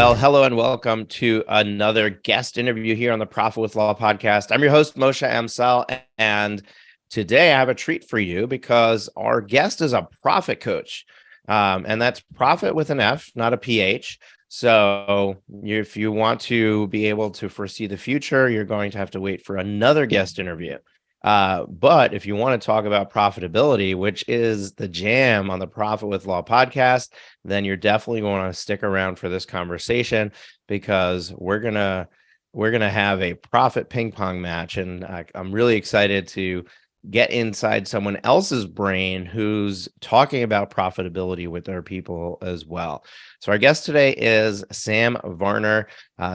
Well, hello and welcome to another guest interview here on the Profit with Law podcast. I'm your host, Moshe Amsal, and today I have a treat for you because our guest is a profit coach, and that's profit with an F, not a PH. So if you want to be able to foresee the future, you're going to have to wait for another guest interview. But if you want to talk about profitability, which is the jam on the Profit with Law podcast, then you're definitely going to stick around for this conversation because we're gonna have a profit ping pong match, and I'm really excited to get inside someone else's brain who's talking about profitability with their people as well. So our guest today is Sam Varner.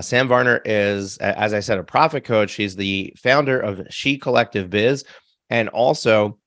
Sam Varner is, as I said, a profit coach. He's the founder of SHE Collective Biz and also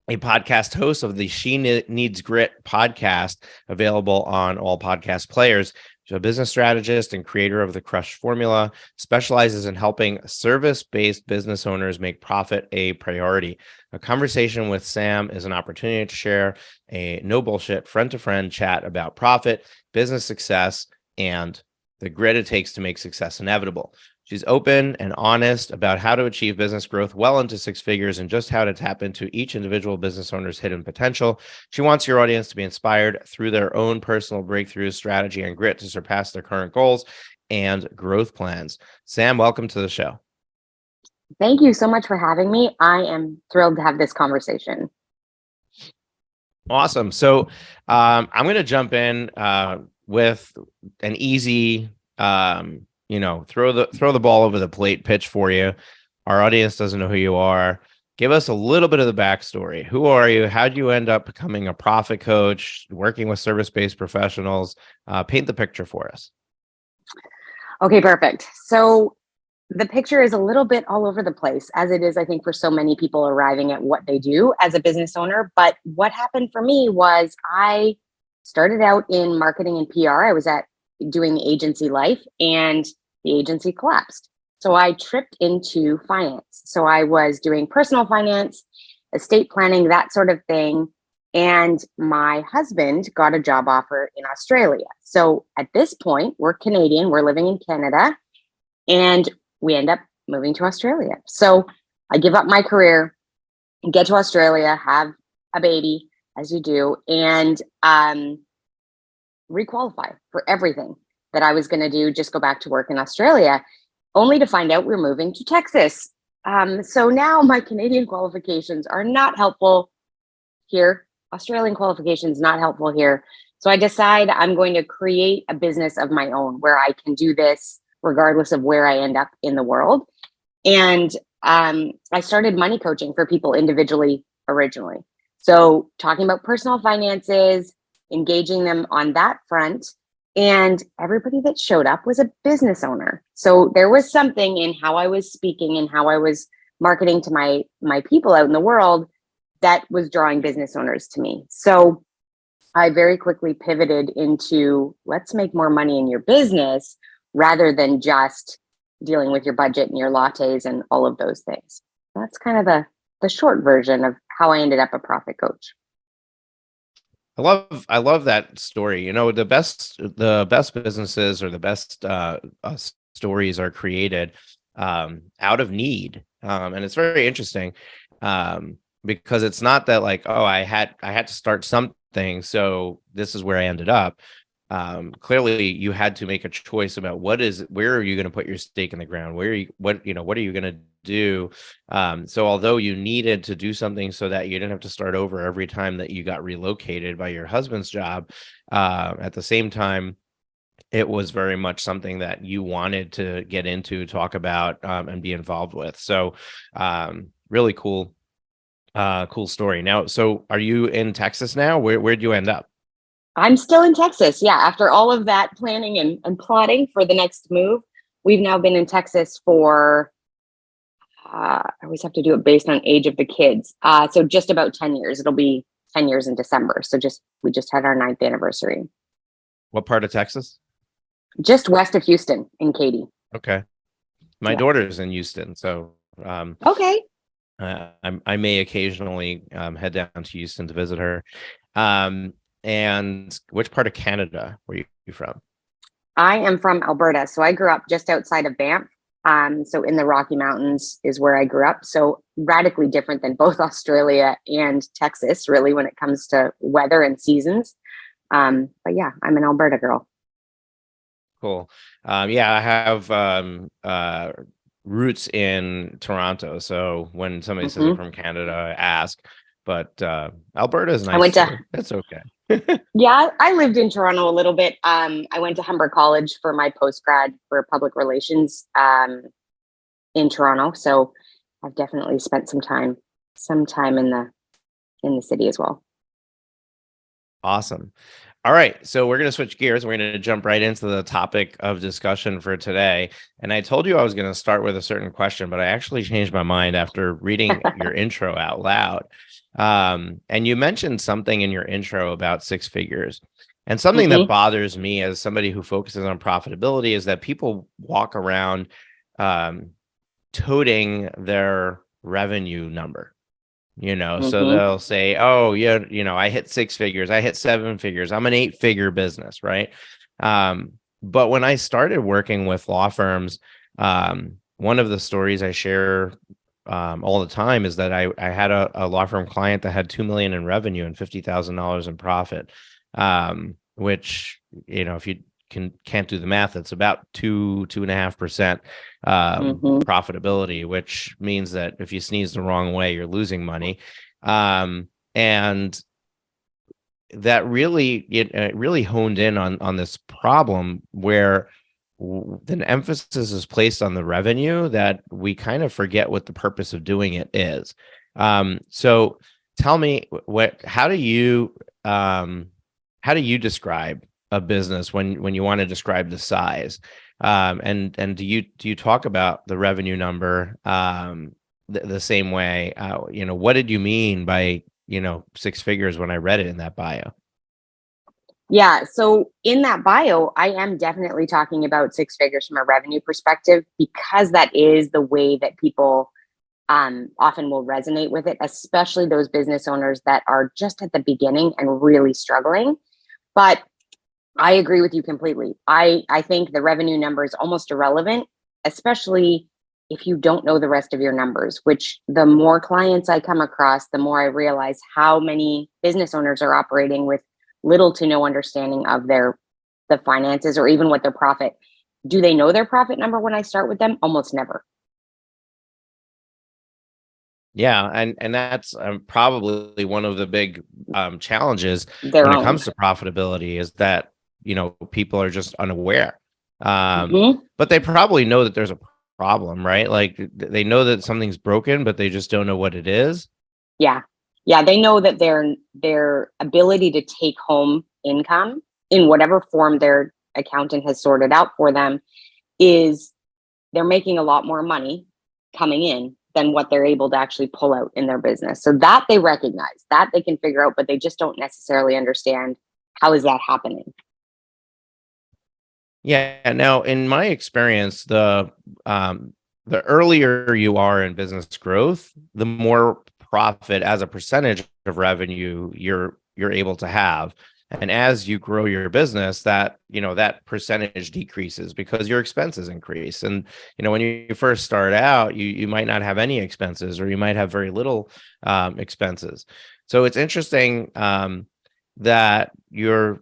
a podcast host of the She Needs Grit podcast, available on all podcast players. She's a business strategist and creator of the Crush Formula, specializes in helping service-based business owners make profit a priority. A conversation with Sam is an opportunity to share a no bullshit friend-to-friend chat about profit, business success, and the grit it takes to make success inevitable. She's open and honest about how to achieve business growth well into six figures and just how to tap into each individual business owner's hidden potential. She wants your audience to be inspired through their own personal breakthroughs, strategy, and grit to surpass their current goals and growth plans. Sam, welcome to the show. Thank you so much for having me. I am thrilled to have this conversation. Awesome. So I'm going to jump in with an easy throw the ball over the plate pitch for you. Our audience doesn't know who you are. Give us a little bit of the backstory. Who are you? How did you end up becoming a profit coach, working with service-based professionals? Paint the picture for us. Okay, perfect. So the picture is a little bit all over the place, as it is, I think, for so many people arriving at what they do as a business owner. But what happened for me was I started out in marketing and PR. I was doing the agency life, and the agency collapsed. So I tripped into finance. So I was doing personal finance, estate planning, that sort of thing. And my husband got a job offer in Australia. So at this point, we're Canadian, we're living in Canada, and we end up moving to Australia. So I give up my career, get to Australia, have a baby, as you do, and requalify for everything that I was going to do, just go back to work in Australia, only to find out we're moving to Texas. So now my Canadian qualifications are not helpful here. Australian qualifications not helpful here. So I decide I'm going to create a business of my own where I can do this regardless of where I end up in the world. And I started money coaching for people individually originally. So talking about personal finances, engaging them on that front. And everybody that showed up was a business owner. So there was something in how I was speaking and how I was marketing to my people out in the world that was drawing business owners to me. So I very quickly pivoted into let's make more money in your business rather than just dealing with your budget and your lattes and all of those things. That's kind of the short version of how I ended up a profit coach. I love that story. You know, the best businesses or the best stories are created out of need, and it's very interesting because it's not that like, oh, I had to start something, so this is where I ended up. Clearly, you had to make a choice about where are you going to put your stake in the ground? What are you going to do? So although you needed to do something so that you didn't have to start over every time that you got relocated by your husband's job, at the same time, it was very much something that you wanted to get into, talk about, and be involved with. So really cool story. Now, so are you in Texas now? Where'd you end up? I'm still in Texas. Yeah. After all of that planning and plotting for the next move, we've now been in Texas for, I always have to do it based on age of the kids. So just about 10 years. It'll be 10 years in December. So we just had our 9th anniversary. What part of Texas? Just west of Houston in Katy. Okay. My daughter's in Houston. So okay. I may occasionally head down to Houston to visit her. And which part of Canada were you from? I am from Alberta, so I grew up just outside of Banff. So in the Rocky Mountains is where I grew up. So radically different than both Australia and Texas, really, when it comes to weather and seasons. But yeah, I'm an Alberta girl. Cool. Yeah, I have roots in Toronto. So when somebody says they're Hmm. from Canada, I ask. But Alberta is I nice went to too. That's okay. Yeah, I lived in Toronto a little bit. I went to Humber College for my postgrad for public relations in Toronto. So I've definitely spent some time in the city as well. Awesome. All right. So we're going to switch gears. We're going to jump right into the topic of discussion for today. And I told you I was going to start with a certain question, but I actually changed my mind after reading your intro out loud. And you mentioned something in your intro about six figures. And something that Hmm. bothers me as somebody who focuses on profitability is that people walk around toting their revenue number. So Hmm. they'll say, oh, yeah, I hit six figures, I hit seven figures, I'm an 8-figure business, right? But when I started working with law firms, one of the stories I share all the time is that I had a law firm client that had 2 million in revenue and $50,000 in profit, which, if you can't do the math, it's about 2.5% Hmm. profitability, which means that if you sneeze the wrong way, you're losing money. And that really, it really honed in on this problem where the emphasis is placed on the revenue that we kind of forget what the purpose of doing it is. So tell me, how do you describe a business when you want to describe the size? And do you talk about the revenue number the same way? What did you mean by six figures when I read it in that bio? Yeah. So in that bio, I am definitely talking about six figures from a revenue perspective because that is the way that people often will resonate with it, especially those business owners that are just at the beginning and really struggling. But I agree with you completely. I think the revenue number is almost irrelevant, especially if you don't know the rest of your numbers, which the more clients I come across, the more I realize how many business owners are operating with little to no understanding of the finances or even what their profit. Do they know their profit number when I start with them? Almost never. Yeah, and that's probably one of the big challenges when Their it own. comes to profitability is that people are just unaware, Hmm. but they probably know that there's a problem, right? Like they know that something's broken, but they just don't know what it is. Yeah. Yeah. They know that their ability to take home income in whatever form their accountant has sorted out for them is they're making a lot more money coming in than what they're able to actually pull out in their business. So that they recognize, that they can figure out, but they just don't necessarily understand how is that happening. Yeah. Now, in my experience, the earlier you are in business growth, the more profit as a percentage of revenue you're able to have. And as you grow your business, that percentage decreases because your expenses increase. And when you first start out, you might not have any expenses, or you might have very little expenses. So it's interesting that you're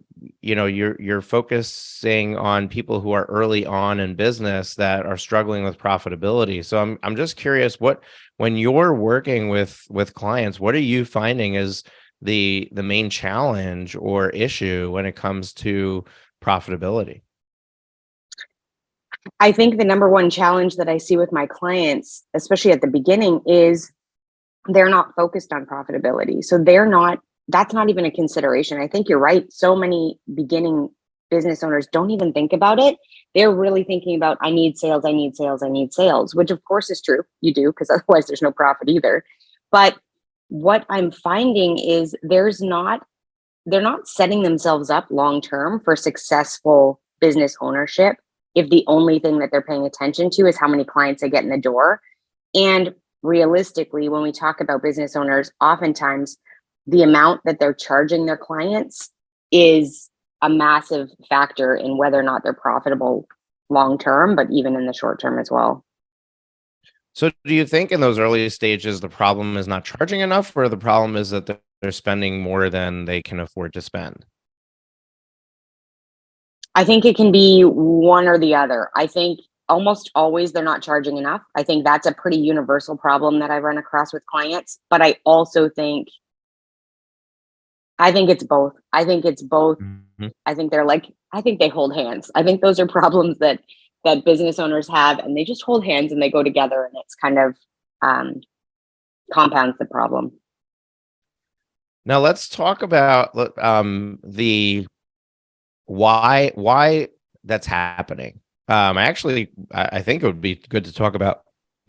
focusing on people who are early on in business that are struggling with profitability. So I'm just curious, when you're working with clients, what are you finding is the main challenge or issue when it comes to profitability? I think the number one challenge that I see with my clients, especially at the beginning, is they're not focused on profitability. So that's not even a consideration. I think you're right. So many beginning business owners don't even think about it. They're really thinking about, I need sales, I need sales, I need sales, which of course is true. You do, because otherwise there's no profit either. But what I'm finding is they're not setting themselves up long term for successful business ownership if the only thing that they're paying attention to is how many clients they get in the door. And realistically, when we talk about business owners, oftentimes the amount that they're charging their clients is a massive factor in whether or not they're profitable long term, but even in the short term as well. So do you think in those early stages, the problem is not charging enough, or the problem is that they're spending more than they can afford to spend? I think it can be one or the other. I think almost always they're not charging enough. I think that's a pretty universal problem that I run across with clients. But I also think it's both. I think it's both. Mhm. I think I think they hold hands. I think those are problems that business owners have, and they just hold hands and they go together, and it's kind of um, compounds the problem. Now let's talk about the why that's happening. I think it would be good to talk about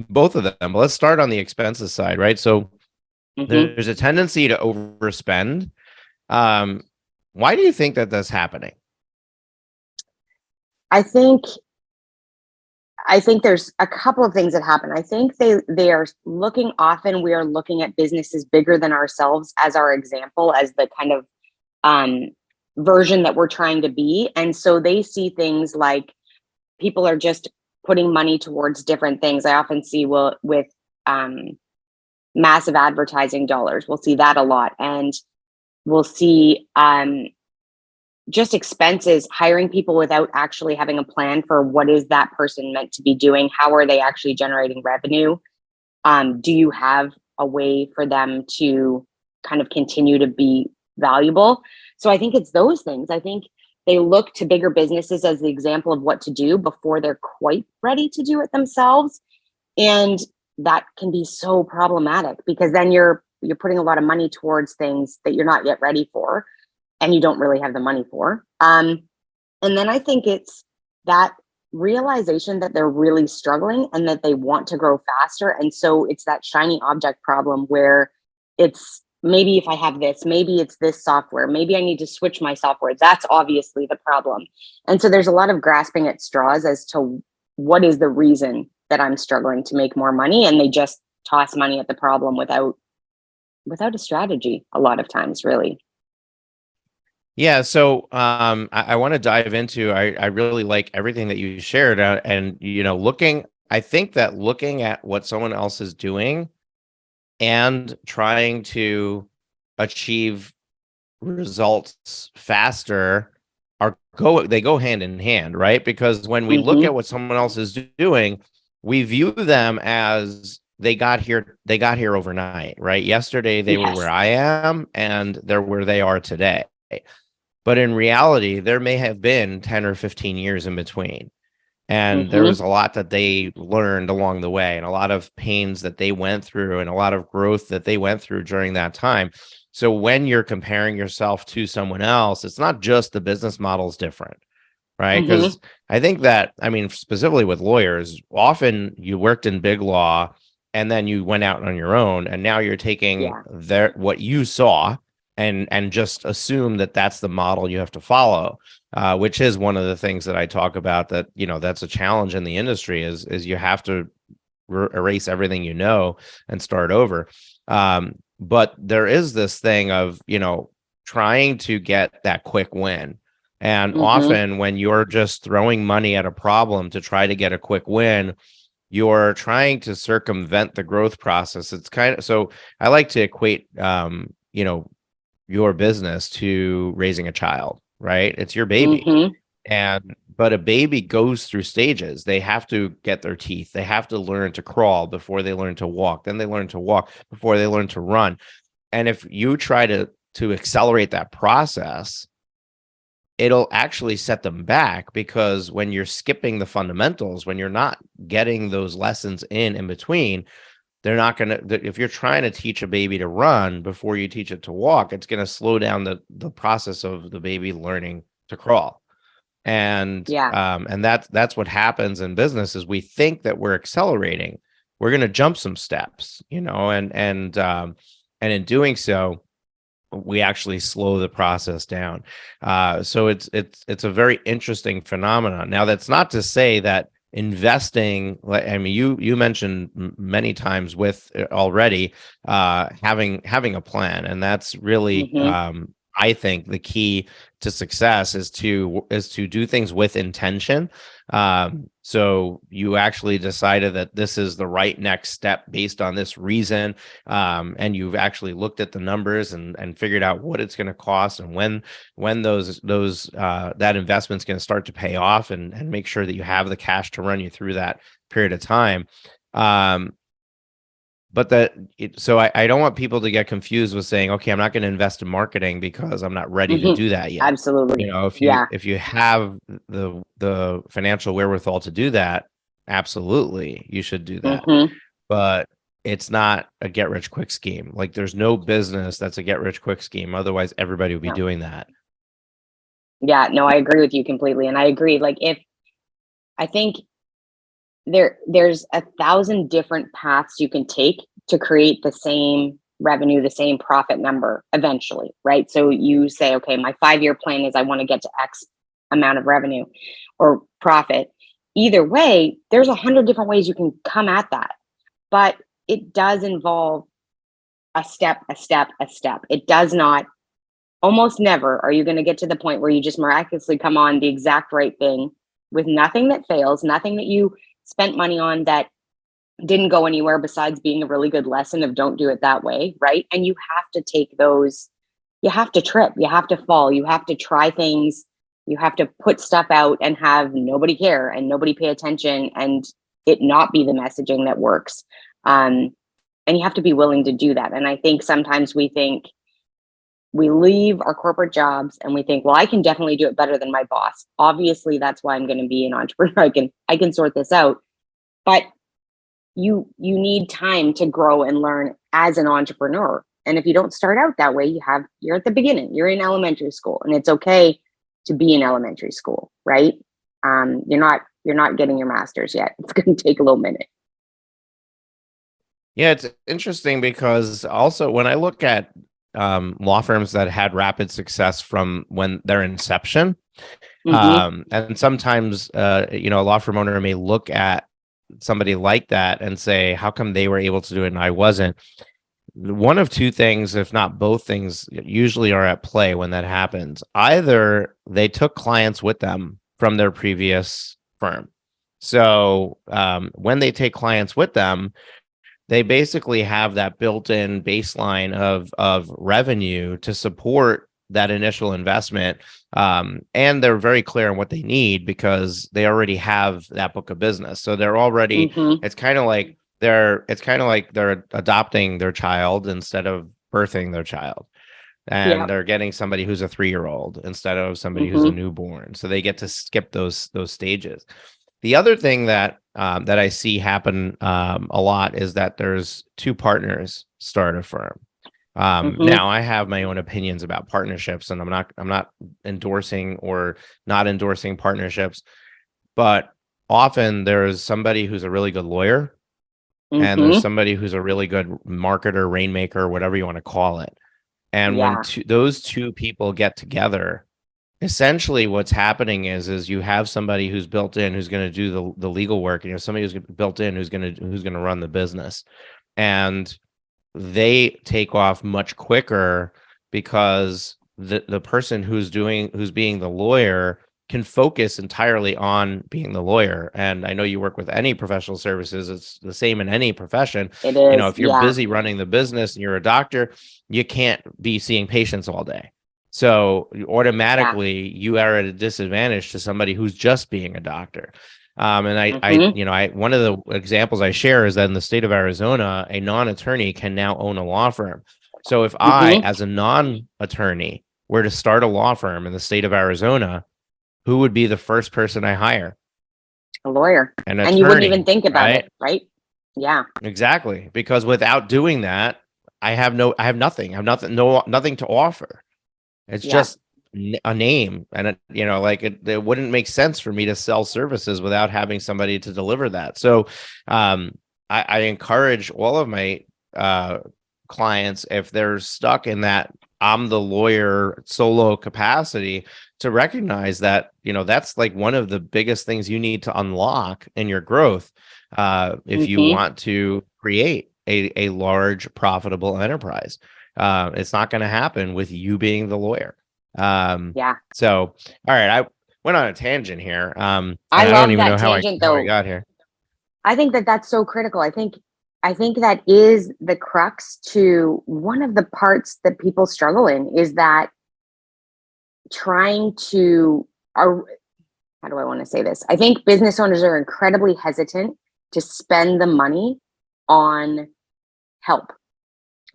both of them, but let's start on the expenses side, right? So there's a tendency to overspend. Why do you think that that's happening? I think there's a couple of things that happen. I think they are looking often. We are looking at businesses bigger than ourselves as our example, as the kind of version that we're trying to be, and so they see things like people are just putting money towards different things. I often see with massive advertising dollars. We'll see that a lot, and we'll see just expenses, hiring people without actually having a plan for what is that person meant to be doing. How are they actually generating revenue? Do you have a way for them to kind of continue to be valuable? So I think it's those things. I think they look to bigger businesses as the example of what to do before they're quite ready to do it themselves. And that can be so problematic because then you're putting a lot of money towards things that you're not yet ready for and you don't really have the money for. And then I think it's that realization that they're really struggling and that they want to grow faster. And so it's that shiny object problem where it's maybe if I have this, maybe it's this software, maybe I need to switch my software. That's obviously the problem. And so there's a lot of grasping at straws as to what is the reason that I'm struggling to make more money. And they just toss money at the problem without a strategy a lot of times, really. Yeah, so I want to dive into. I really like everything that you shared, and I think that looking at what someone else is doing and trying to achieve results faster they go hand in hand, right? Because when we look at what someone else is doing, we view them as they got here overnight, right? Yesterday they were where I am, and they're where they are today. But in reality, there may have been 10 or 15 years in between. And there was a lot that they learned along the way and a lot of pains that they went through and a lot of growth that they went through during that time. So when you're comparing yourself to someone else, it's not just the business model is different, right? Because I think that, specifically with lawyers, often you worked in big law and then you went out on your own and now you're taking what you saw and just assume that that's the model you have to follow, which is one of the things that I talk about, that, that's a challenge in the industry is you have to erase everything and start over. But there is this thing of, trying to get that quick win. And often when you're just throwing money at a problem to try to get a quick win, you're trying to circumvent the growth process. It's kind of, so I like to equate, your business to raising a child, right? It's your baby. But a baby goes through stages. They have to get their teeth. They have to learn to crawl before they learn to walk. Then they learn to walk before they learn to run. And if you try to accelerate that process, it'll actually set them back, because when you're skipping the fundamentals, when you're not getting those lessons in between, they're not going to, if you're trying to teach a baby to run before you teach it to walk, it's going to slow down the process of the baby learning to crawl. And that's what happens in business is we think that we're accelerating. We're going to jump some steps, and in doing so, we actually slow the process down. So it's a very interesting phenomenon. Now, that's not to say that investing, you mentioned many times with already having a plan, and that's really I think the key to success is to do things with intention. So you actually decided that this is the right next step based on this reason, and you've actually looked at the numbers and figured out what it's going to cost and when those that investment's going to start to pay off, and make sure that you have the cash to run you through that period of time. So I don't want people to get confused with saying, okay, I'm not going to invest in marketing because I'm not ready to do that yet. Absolutely. You know, if you have the financial wherewithal to do that, absolutely, you should do that. But it's not a get rich quick scheme. Like, there's no business that's a get rich quick scheme. Otherwise, everybody would be doing that. Yeah, no, I agree with you completely. And I agree. Like, I think there's 1,000 different paths you can take to create the same revenue, the same profit number eventually, right? So you say, okay, my 5-year plan is I want to get to X amount of revenue or profit. Either way, there's 100 different ways you can come at that, but it does involve a step. It does not, almost never are you going to get to the point where you just miraculously come on the exact right thing with nothing that fails, nothing that you spent money on that didn't go anywhere besides being a really good lesson of don't do it that way, right? And you have to take those, you have to trip, you have to fall, you have to try things, you have to put stuff out and have nobody care and nobody pay attention and it not be the messaging that works. And you have to be willing to do that. And I think sometimes we leave our corporate jobs and we think, well, I can definitely do it better than my boss. Obviously, that's why I'm going to be an entrepreneur. I can sort this out. But you need time to grow and learn as an entrepreneur. And if you don't start out that way, you're at the beginning. You're in elementary school, and it's okay to be in elementary school, right? You're not getting your master's yet. It's going to take a little minute. Yeah, it's interesting because also when I look at law firms that had rapid success from when their inception, and sometimes a law firm owner may look at somebody like that and say, how come they were able to do it and I wasn't? One of two things, if not both things, usually are at play when that happens. Either they took clients with them from their previous firm. So when they take clients with them, they basically have that built-in baseline of revenue to support that initial investment. And they're very clear on what they need because they already have that book of business. So they're already, it's kind of like they're adopting their child instead of birthing their child. And they're getting somebody who's a 3-year-old instead of somebody who's a newborn. So they get to skip those stages. The other thing that I see happen a lot is that there's two partners start a firm. Now I have my own opinions about partnerships, and I'm not endorsing or not endorsing partnerships, but often there's somebody who's a really good lawyer and there's somebody who's a really good marketer, rainmaker, whatever you want to call it. And when those two people get together, essentially what's happening is you have somebody who's built in who's going to do the legal work, and you have somebody who's built in who's going to run the business, and they take off much quicker because the person who's being the lawyer can focus entirely on being the lawyer. And I know you work with any professional services. It's the same in any profession. It is, if you're busy running the business and you're a doctor, you can't be seeing patients all day. So automatically you are at a disadvantage to somebody who's just being a doctor. And I one of the examples I share is that in the state of Arizona, a non-attorney can now own a law firm. So if I, as a non-attorney, were to start a law firm in the state of Arizona, who would be the first person I hire? A lawyer. An attorney, and you wouldn't even think about it, right? Yeah. Exactly. Because without doing that, I have nothing. I have nothing to offer. It's just a name, and it wouldn't make sense for me to sell services without having somebody to deliver that. So I encourage all of my clients, if they're stuck in that I'm the lawyer solo capacity, to recognize that that's like one of the biggest things you need to unlock in your growth if you want to create a large profitable enterprise. It's not going to happen with you being the lawyer. Yeah. So, all right, I went on a tangent here. And I I don't love even know that tangent how I though. got here. I think that that's so critical. I think that is the crux to one of the parts that people struggle in is that trying to, how do I want to say this? I think business owners are incredibly hesitant to spend the money on help.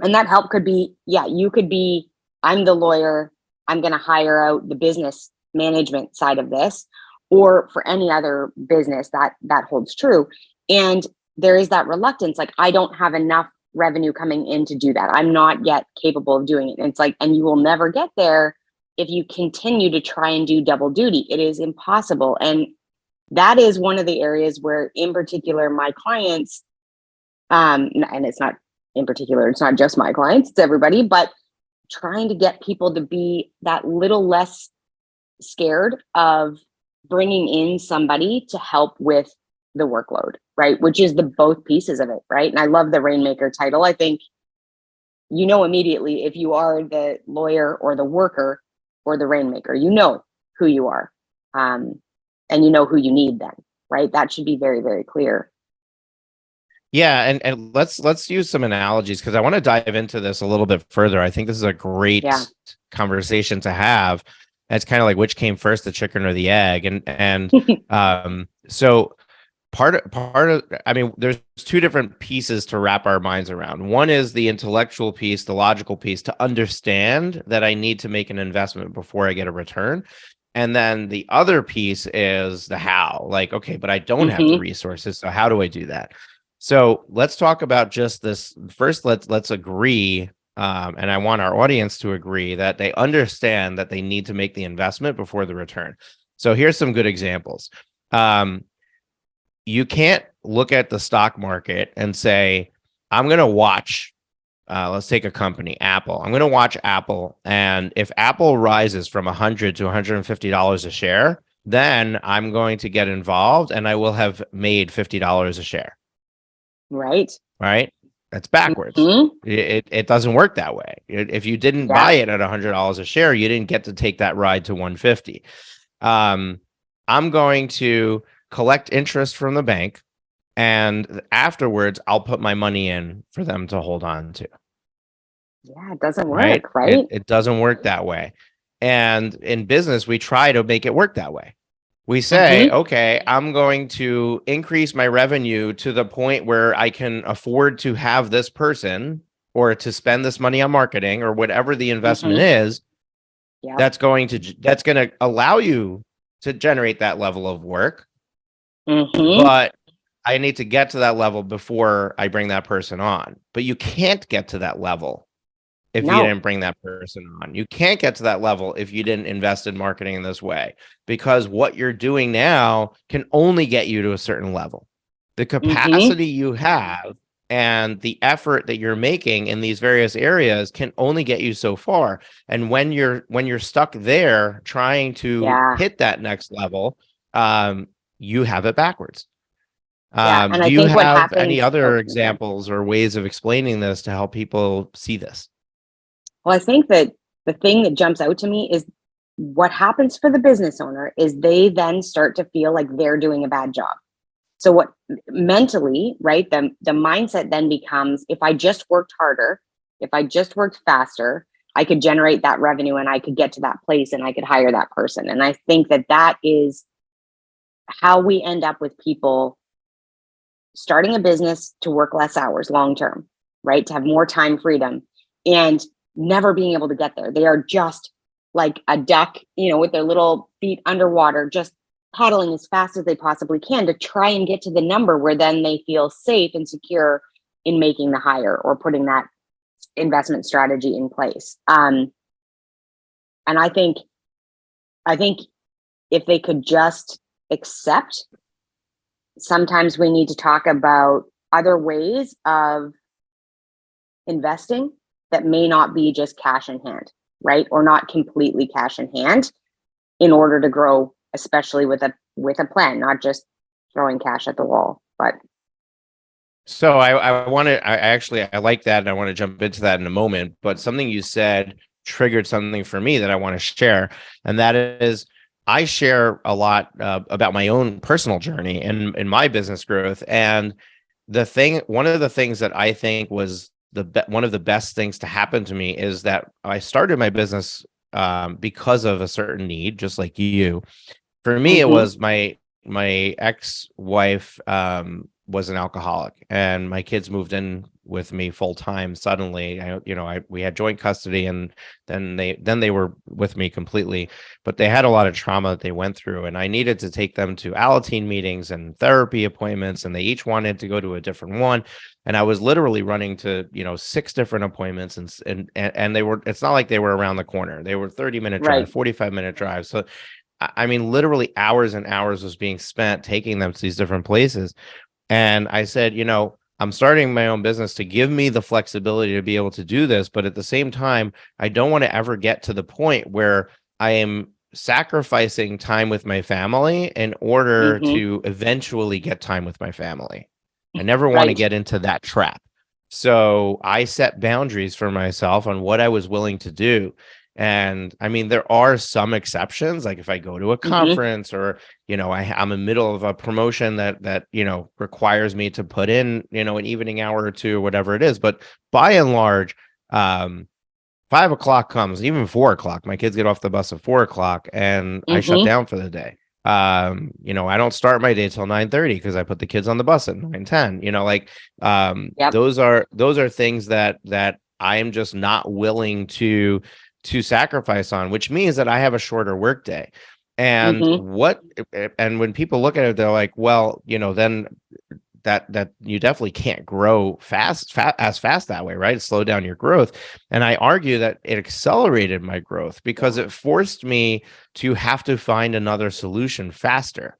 And that help could be, yeah, you could be, I'm the lawyer, I'm going to hire out the business management side of this, or for any other business that holds true. And there is that reluctance, like, I don't have enough revenue coming in to do that. I'm not yet capable of doing it. And it's like, and you will never get there if you continue to try and do double duty. It is impossible. And that is one of the areas where, in particular, my clients, and it's not in particular, it's not just my clients, it's everybody, but trying to get people to be that little less scared of bringing in somebody to help with the workload, right? Which is the both pieces of it, right? And I love the Rainmaker title. I think you know immediately if you are the lawyer or the worker or the Rainmaker, you know who you are, and you know who you need then, right? That should be very, very clear. Yeah, and let's use some analogies because I want to dive into this a little bit further. I think this is a great Yeah. conversation to have. It's kind of like which came first, the chicken or the egg, and so part of I mean, there's two different pieces to wrap our minds around. One is the intellectual piece, the logical piece, to understand that I need to make an investment before I get a return. And then the other piece is the how. Like, okay, but I don't have the resources, so how do I do that? So let's talk about just this first. Let's agree, and I want our audience to agree that they understand that they need to make the investment before the return. So here's some good examples. You can't look at the stock market and say, I'm going to watch, let's take a company, Apple. I'm going to watch Apple. And if Apple rises from $100 to $150 a share, then I'm going to get involved and I will have made $50 a share. Right. Right. That's backwards. It doesn't work that way. If you didn't buy it at $100 a share, you didn't get to take that ride to 150. I'm going to collect interest from the bank, and afterwards I'll put my money in for them to hold on to. Yeah, it doesn't work, right? It doesn't work that way. And in business, we try to make it work that way. We say, okay, I'm going to increase my revenue to the point where I can afford to have this person or to spend this money on marketing or whatever the investment is. That's going to allow you to generate that level of work. But I need to get to that level before I bring that person on. But you can't get to that level if you didn't bring that person on. You can't get to that level if you didn't invest in marketing in this way, because what you're doing now can only get you to a certain level. The capacity you have and the effort that you're making in these various areas can only get you so far. And when you're stuck there trying to hit that next level, you have it backwards. And do I you think what have happens, any other examples or ways of explaining this to help people see this? Well, I think that the thing that jumps out to me is what happens for the business owner is they then start to feel like they're doing a bad job. So what mentally, right? The mindset then becomes, if I just worked harder, if I just worked faster, I could generate that revenue and I could get to that place and I could hire that person. And I think that that is how we end up with people starting a business to work less hours long term, right? To have more time freedom and never being able to get there. They are just like a duck, with their little feet underwater, just paddling as fast as they possibly can to try and get to the number where then they feel safe and secure in making the hire or putting that investment strategy in place. And I think if they could just accept, sometimes we need to talk about other ways of investing that may not be just cash in hand, right? Or not completely cash in hand in order to grow, especially with a plan, not just throwing cash at the wall. But So I like that, and I want to jump into that in a moment. But something you said triggered something for me that I want to share, and that is I share a lot about my own personal journey and in my business growth. And one of the things that I think was one of the best things to happen to me is that I started my business because of a certain need, just like you. For me, it Mm-hmm. was my ex-wife was an alcoholic, and my kids moved in with me full time suddenly. We had joint custody, and then they were with me completely, but they had a lot of trauma that they went through, and I needed to take them to Alateen meetings and therapy appointments, and they each wanted to go to a different one. And I was literally running to, 6 different appointments, and they were, it's not like they were around the corner. They were 30-minute drive, Right. 45-minute drive. So I mean, literally hours and hours was being spent taking them to these different places. And I said, I'm starting my own business to give me the flexibility to be able to do this. But at the same time, I don't want to ever get to the point where I am sacrificing time with my family in order Mm-hmm. to eventually get time with my family. I never want to Right. get into that trap. So I set boundaries for myself on what I was willing to do. And I mean, there are some exceptions. Like if I go to a Mm-hmm. conference, or, I'm in the middle of a promotion that requires me to put in, an evening hour or two, or whatever it is. But by and large, 5 o'clock comes, even 4 o'clock. My kids get off the bus at 4 o'clock, and I shut Mm-hmm. down for the day. I don't start my day till 9:30 because I put the kids on the bus at 9:10. Yep. Those are things that I am just not willing to sacrifice on, which means that I have a shorter work day. And Mm-hmm. when people look at it, they're like, well, then that you definitely can't grow as fast that way, right? Slow down your growth. And I argue that it accelerated my growth because it forced me to have to find another solution faster.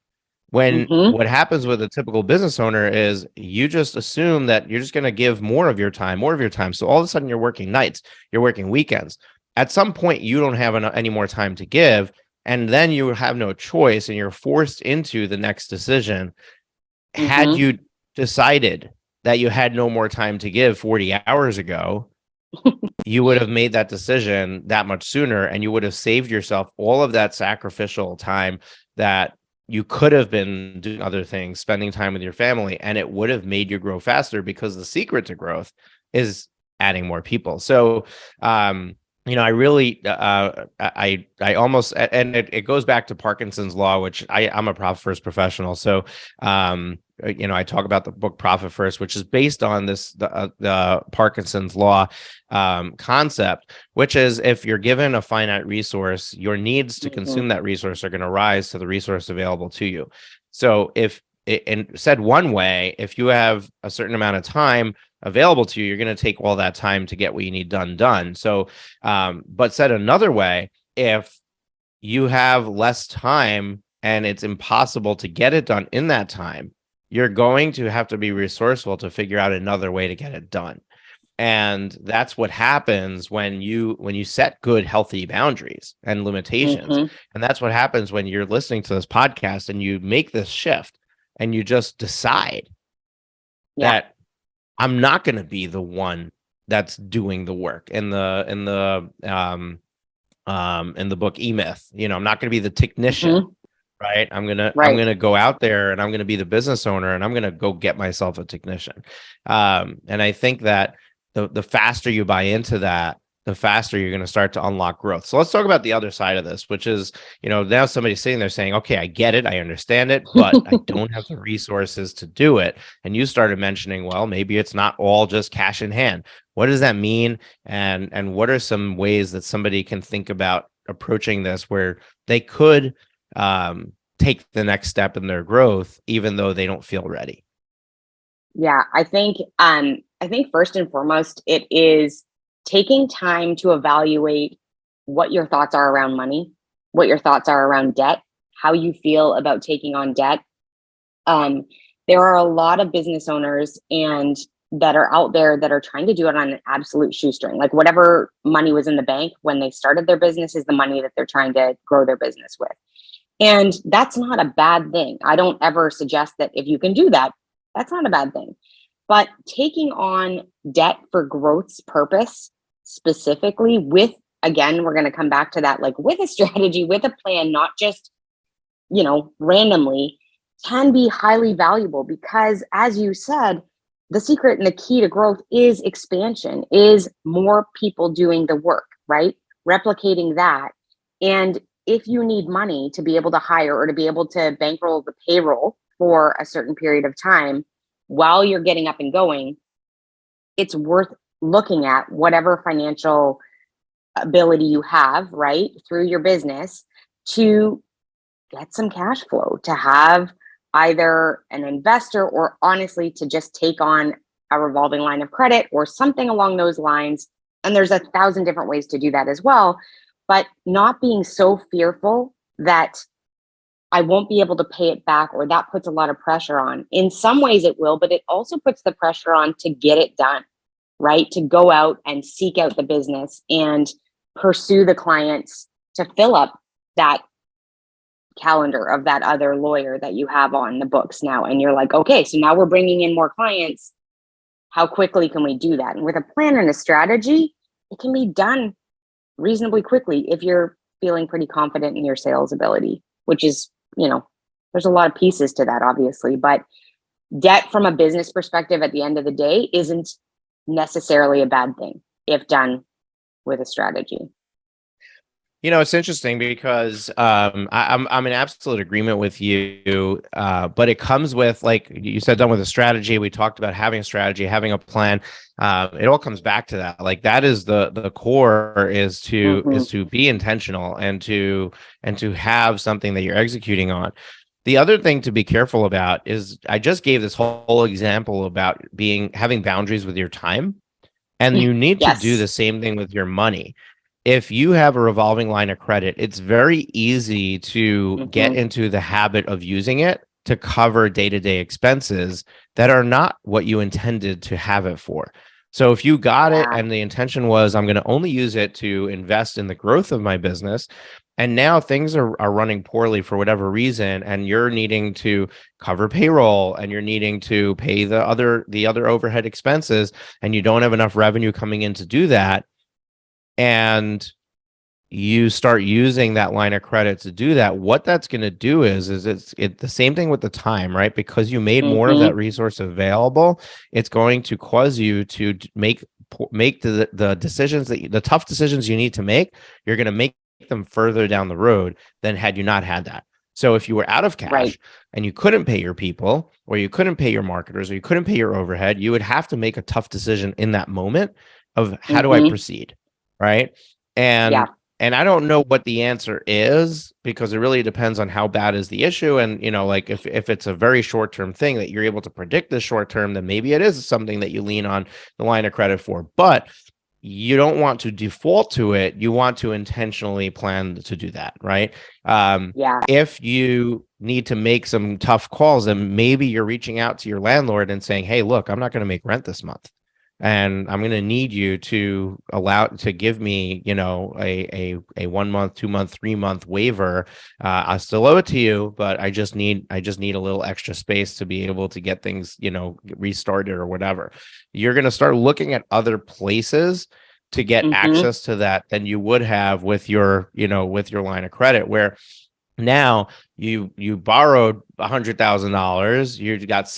When Mm-hmm. what happens with a typical business owner is you just assume that you're just going to give more of your time, more of your time. So all of a sudden you're working nights, you're working weekends. At some point, you don't have any more time to give. And then you have no choice, and you're forced into the next decision. Had Mm-hmm. you decided that you had no more time to give 40 hours ago, you would have made that decision that much sooner, and you would have saved yourself all of that sacrificial time that you could have been doing other things, spending time with your family, and it would have made you grow faster, because the secret to growth is adding more people. So, I really, I almost, and it goes back to Parkinson's law, which I'm a profit first professional. So, I talk about the book Profit First, which is based on the Parkinson's law concept, which is if you're given a finite resource, your needs to Mm-hmm. consume that resource are going to rise to the resource available to you. So and said one way, if you have a certain amount of time available to you, you're going to take all that time to get what you need done. So, but said another way, if you have less time and it's impossible to get it done in that time, you're going to have to be resourceful to figure out another way to get it done. And that's what happens when you set good, healthy boundaries and limitations. Mm-hmm. And that's what happens when you're listening to this podcast and you make this shift and you just decide Yeah. that I'm not going to be the one that's doing the work in the book E-Myth. I'm not going to be the technician, Mm-hmm. right? I'm Right. gonna go out there and I'm gonna be the business owner, and I'm gonna go get myself a technician. And I think that the faster you buy into that, the faster you're gonna start to unlock growth. So let's talk about the other side of this, which is, now somebody's sitting there saying, okay, I get it, I understand it, but I don't have the resources to do it. And you started mentioning, well, maybe it's not all just cash in hand. What does that mean? And what are some ways that somebody can think about approaching this where they could take the next step in their growth, even though they don't feel ready? Yeah, I think first and foremost, it is taking time to evaluate what your thoughts are around money, what your thoughts are around debt, how you feel about taking on debt. Um, there are a lot of business owners and that are out there that are trying to do it on an absolute shoestring. Like whatever money was in the bank when they started their business is the money that they're trying to grow their business with. And that's not a bad thing. I don't ever suggest that if you can do that, that's not a bad thing. But taking on debt for growth's purpose, specifically with, again, we're going to come back to that, like with a strategy, with a plan, not just, randomly, can be highly valuable because, as you said, the secret and the key to growth is expansion, is more people doing the work, right? Replicating that. And if you need money to be able to hire or to be able to bankroll the payroll for a certain period of time while you're getting up and going, it's worth looking at whatever financial ability you have, right, through your business to get some cash flow, to have either an investor or honestly to just take on a revolving line of credit or something along those lines. And there's 1,000 different ways to do that as well. But not being so fearful that I won't be able to pay it back or that puts a lot of pressure on. In some ways it will, but it also puts the pressure on to get it done, right? To go out and seek out the business and pursue the clients to fill up that calendar of that other lawyer that you have on the books now. And you're like, okay, so now we're bringing in more clients. How quickly can we do that? And with a plan and a strategy, it can be done reasonably quickly if you're feeling pretty confident in your sales ability, which is, there's a lot of pieces to that, obviously, but debt from a business perspective at the end of the day isn't necessarily a bad thing if done with a strategy. It's interesting because I'm in absolute agreement with you, but it comes with, like you said, done with a strategy. We talked about having a strategy, having a plan. It all comes back to that. Like that is the core is to be intentional and to have something that you're executing on. The other thing to be careful about is I just gave this whole example about having boundaries with your time, and you need to do the same thing with your money. If you have a revolving line of credit, it's very easy to get into the habit of using it to cover day-to-day expenses that are not what you intended to have it for. So if you got it and the intention was, I'm going to only use it to invest in the growth of my business, and now things are running poorly for whatever reason, and you're needing to cover payroll and you're needing to pay the other overhead expenses, and you don't have enough revenue coming in to do that, and you start using that line of credit to do that, what that's going to do is it's the same thing with the time, right? Because you made more of that resource available, it's going to cause you to make the decisions the tough decisions you need to make. You're going to make them further down the road than had you not had that. So if you were out of cash and you couldn't pay your people, or you couldn't pay your marketers, or you couldn't pay your overhead, you would have to make a tough decision in that moment of how do I proceed? Right. And I don't know what the answer is, because it really depends on how bad is the issue. And, like if it's a very short-term thing that you're able to predict the short term, then maybe it is something that you lean on the line of credit for. But you don't want to default to it. You want to intentionally plan to do that. Right. If you need to make some tough calls, and maybe you're reaching out to your landlord and saying, hey, look, I'm not going to make rent this month, and I'm going to need you to give me, a 1 month, 2 month, 3 month waiver. I'll still owe it to you, but I just need a little extra space to be able to get things, restarted or whatever. You're going to start looking at other places to get access to that than you would have with your line of credit, where now you borrowed $100,000, you got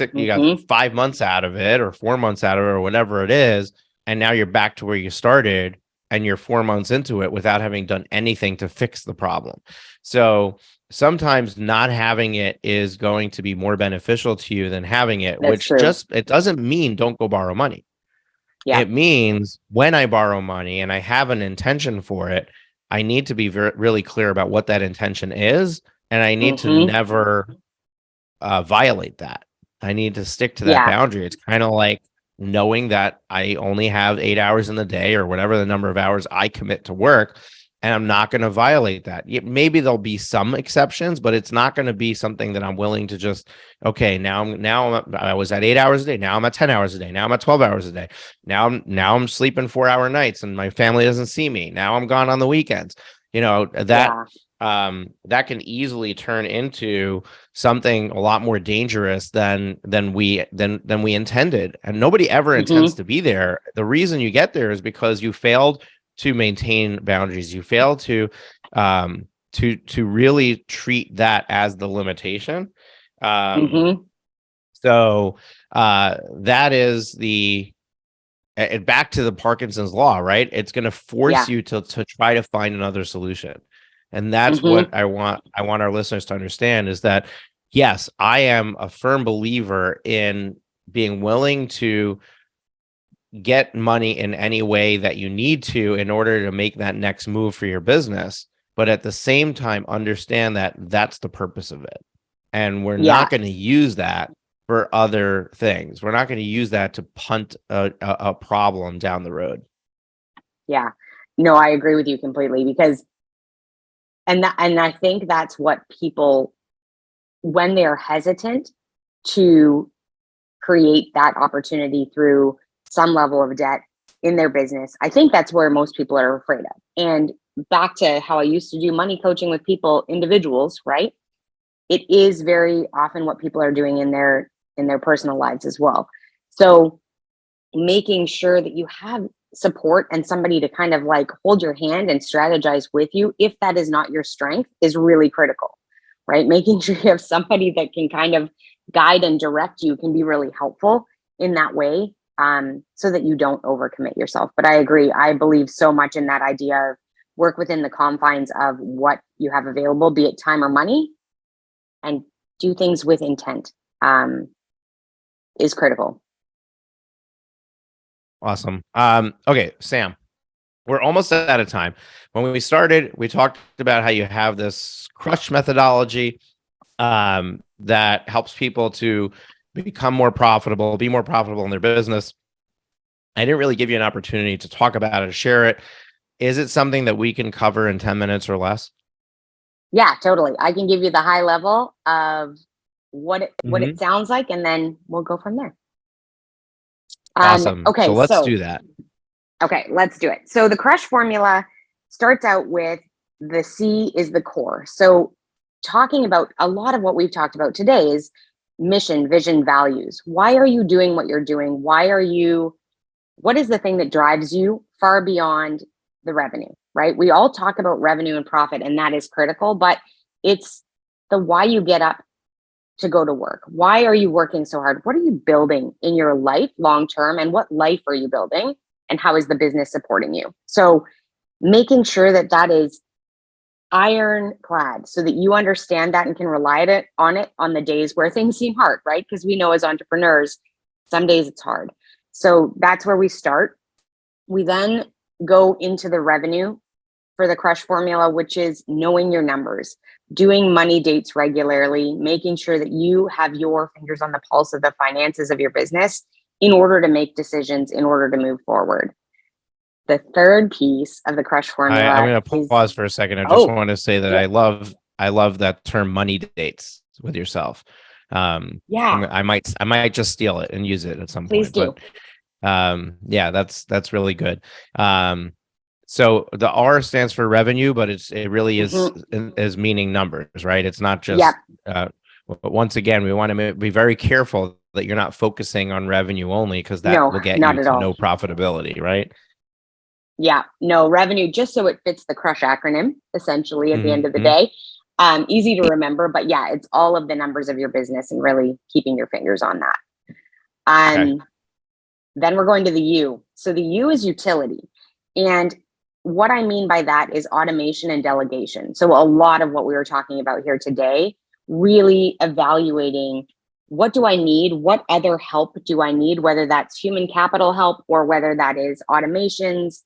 5 months out of it, or 4 months out of it, or whatever it is, and now you're back to where you started, and you're 4 months into it without having done anything to fix the problem. So sometimes not having it is going to be more beneficial to you than having it. That's true. It doesn't mean don't go borrow money. It means when I borrow money and I have an intention for it, I need to be really clear about what that intention is, and I need to never violate that. I need to stick to that boundary. It's kind of like knowing that I only have 8 hours in the day, or whatever the number of hours I commit to work, and I'm not going to violate that. Maybe there'll be some exceptions, but it's not going to be something that I'm willing to just, okay, now I was at 8 hours a day. Now I'm at 10 hours a day. Now I'm at 12 hours a day. Now I'm sleeping 4 hour nights and my family doesn't see me. Now I'm gone on the weekends. that can easily turn into something a lot more dangerous than we intended. And nobody ever intends to be there. The reason you get there is because you failed to maintain boundaries. You failed to really treat that as the limitation. So that is back to the Parkinson's law, right? It's going to force you to try to find another solution. And that's what I want our listeners to understand, is that, yes, I am a firm believer in being willing to get money in any way that you need to in order to make that next move for your business. But at the same time, understand that that's the purpose of it. And we're not going to use that for other things. We're not going to use that to punt a problem down the road. Yeah, no, I agree with you completely, because, and I think that's what people, when they're hesitant to create that opportunity through some level of debt in their business, I think that's where most people are afraid of. And back to how I used to do money coaching with people, individuals, right? It is very often what people are doing in their personal lives as well. So making sure that you have support and somebody to kind of like hold your hand and strategize with you, if that is not your strength, is really critical, right? Making sure you have somebody that can kind of guide and direct you can be really helpful in that way, so that you don't overcommit yourself. But I agree. I believe so much in that idea of work within the confines of what you have available, be it time or money, and do things with intent, is critical. Awesome. Okay, Sam, we're almost out of time. When we started, we talked about how you have this crush methodology that helps people to become more profitable, be more profitable in their business. I didn't really give you an opportunity to talk about it, to share it. Is it something that we can cover in 10 minutes or less? Yeah, totally. I can give you the high level of what it sounds like, and then we'll go from there. Awesome. Okay, so let's do that. Okay, let's do it. So the crush formula starts out with the C is the core. So talking about a lot of what we've talked about today is mission, vision, values. Why are you doing what you're doing? What is the thing that drives you far beyond the revenue, right? We all talk about revenue and profit, and that is critical, but it's the why you get up to go to work. Why are you working so hard? What are you building in your life long term? And what life are you building? And how is the business supporting you? So making sure that that is ironclad so that you understand that and can rely on it on the days where things seem hard, right? Because we know as entrepreneurs, some days it's hard. So that's where we start. We then go into the revenue for the crush formula, which is knowing your numbers, doing money dates regularly, making sure that you have your fingers on the pulse of the finances of your business in order to make decisions, in order to move forward. The third piece of the crush formula. I'm going to pause for a second. I just want to say that I love that term, money dates with yourself. I might just steal it and use it at some Please point. Do. But that's really good. So the R stands for revenue, but it really is meaning numbers, right? It's not just. But once again, we want to be very careful that you're not focusing on revenue only, because that will get you to no profitability, right? Yeah, no, revenue, just so it fits the crush acronym, essentially, at the end of the day. Easy to remember, but yeah, it's all of the numbers of your business and really keeping your fingers on that. Okay. Then we're going to the U. So the U is utility. And what I mean by that is automation and delegation. So a lot of what we were talking about here today, really evaluating, what do I need? What other help do I need? Whether that's human capital help or whether that is automations,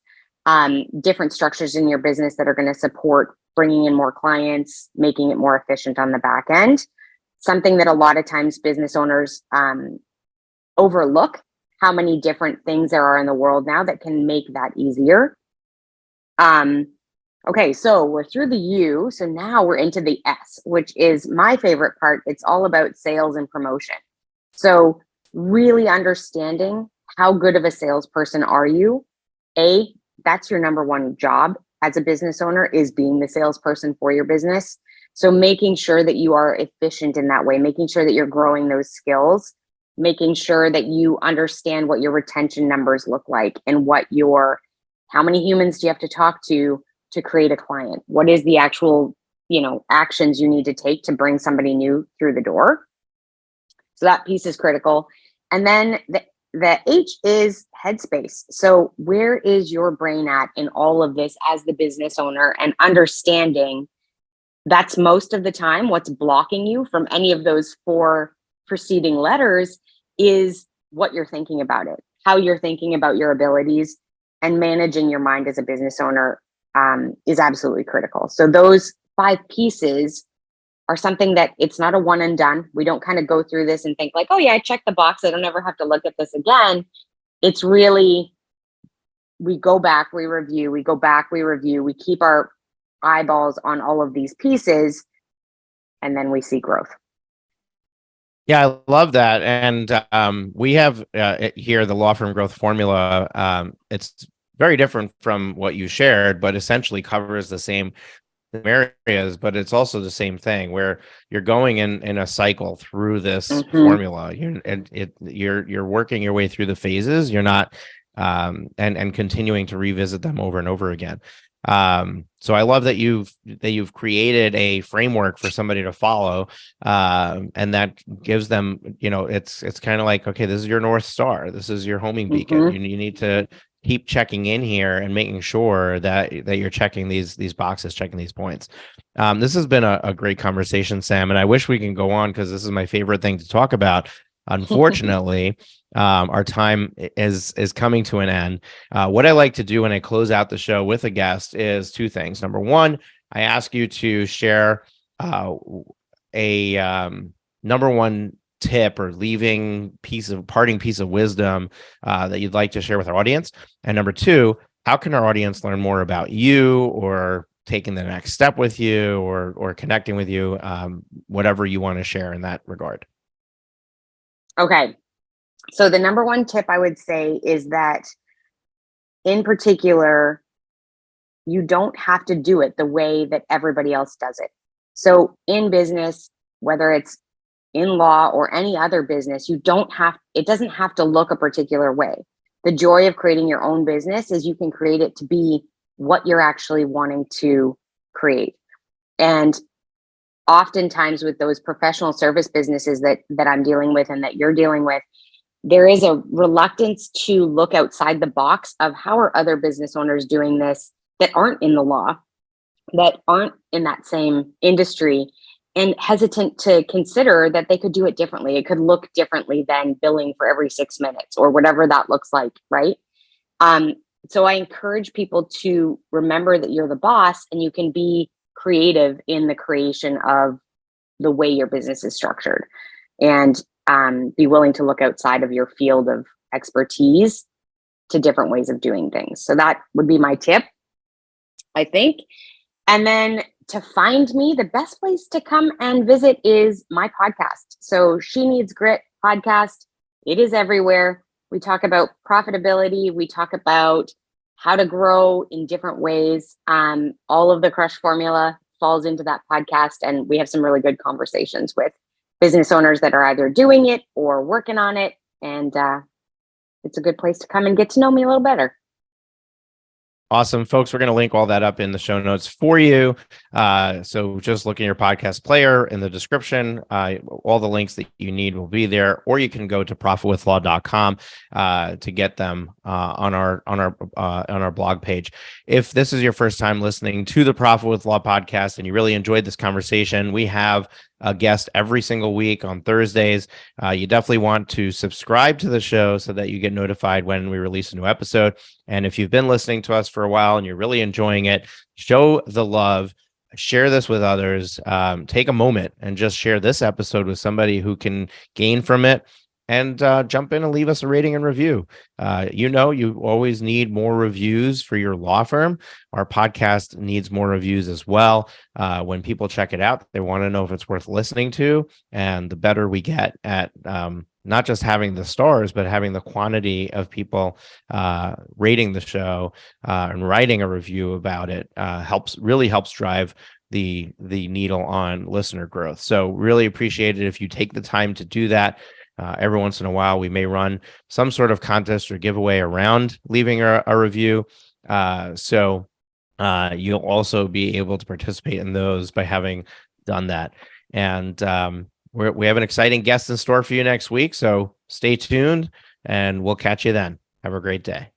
different structures in your business that are going to support bringing in more clients, making it more efficient on the back end. Something that a lot of times business owners overlook, how many different things there are in the world now that can make that easier. Okay, so we're through the U. So now we're into the S, which is my favorite part. It's all about sales and promotion. So really understanding how good of a salesperson are you. That's your number one job. as a business owner is being the salesperson for your business. So making sure that you are efficient in that way, making sure that you're growing those skills, making sure that you understand what your retention numbers look like and how many humans do you have to talk to create a client? What is the actual, actions you need to take to bring somebody new through the door? So that piece is critical. And then the H is headspace. So where is your brain at in all of this as the business owner, and understanding that's most of the time what's blocking you from any of those 4 preceding letters is what you're thinking about it, how you're thinking about your abilities, and managing your mind as a business owner is absolutely critical. So those 5 pieces are something that it's not a one and done. We don't kind of go through this and think like, oh yeah, I checked the box, I don't ever have to look at this again. It's really, we go back, we review, we keep our eyeballs on all of these pieces, and then we see growth. Yeah, I love that. And we have here the law firm growth formula. It's very different from what you shared, but essentially covers the same areas, but it's also the same thing where you're going in a cycle through this formula. You're working your way through the phases. You're not and continuing to revisit them over and over again. So I love that you've created a framework for somebody to follow, and that gives them, it's kind of like, okay, this is your North Star. This is your homing beacon. You need to keep checking in here and making sure that you're checking these boxes, checking these points. This has been a great conversation, Sam, and I wish we can go on because this is my favorite thing to talk about. Unfortunately, our time is coming to an end. What I like to do when I close out the show with a guest is 2 things. Number 1, I ask you to share a number 1 tip or parting piece of wisdom that you'd like to share with our audience. And number 2, how can our audience learn more about you, or taking the next step with you, or connecting with you, whatever you want to share in that regard. Okay. So the number 1 tip I would say is that, in particular, you don't have to do it the way that everybody else does it. So in business, whether it's in law or any other business, it doesn't have to look a particular way. The joy of creating your own business is you can create it to be what you're actually wanting to create. And oftentimes with those professional service businesses that I'm dealing with and that you're dealing with, there is a reluctance to look outside the box of how are other business owners doing this that aren't in the law, that aren't in that same industry, and hesitant to consider that they could do it differently. It could look differently than billing for every 6 minutes or whatever that looks like, right? So I encourage people to remember that you're the boss and you can be creative in the creation of the way your business is structured, and be willing to look outside of your field of expertise to different ways of doing things. So that would be my tip, I think. And then to find me, the best place to come and visit is my podcast. So She Needs Grit podcast. It is everywhere. We talk about profitability. We talk about how to grow in different ways. All of the Crush formula falls into that podcast. And we have some really good conversations with business owners that are either doing it or working on it. And it's a good place to come and get to know me a little better. Awesome, folks. We're going to link all that up in the show notes for you. So just look in your podcast player in the description. All the links that you need will be there, or you can go to profitwithlaw.com to get them on our blog page. If this is your first time listening to the Profit with Law podcast and you really enjoyed this conversation, we have a guest every single week on Thursdays. You definitely want to subscribe to the show so that you get notified when we release a new episode. And if you've been listening to us for a while and you're really enjoying it, show the love, share this with others. Take a moment and just share this episode with somebody who can gain from it, and jump in and leave us a rating and review. You always need more reviews for your law firm. Our podcast needs more reviews as well. When people check it out, they want to know if it's worth listening to. And the better we get at not just having the stars, but having the quantity of people rating the show and writing a review about it really helps drive the needle on listener growth. So really appreciate it if you take the time to do that. Every once in a while, we may run some sort of contest or giveaway around leaving a review. So you'll also be able to participate in those by having done that. And we have an exciting guest in store for you next week. So stay tuned and we'll catch you then. Have a great day.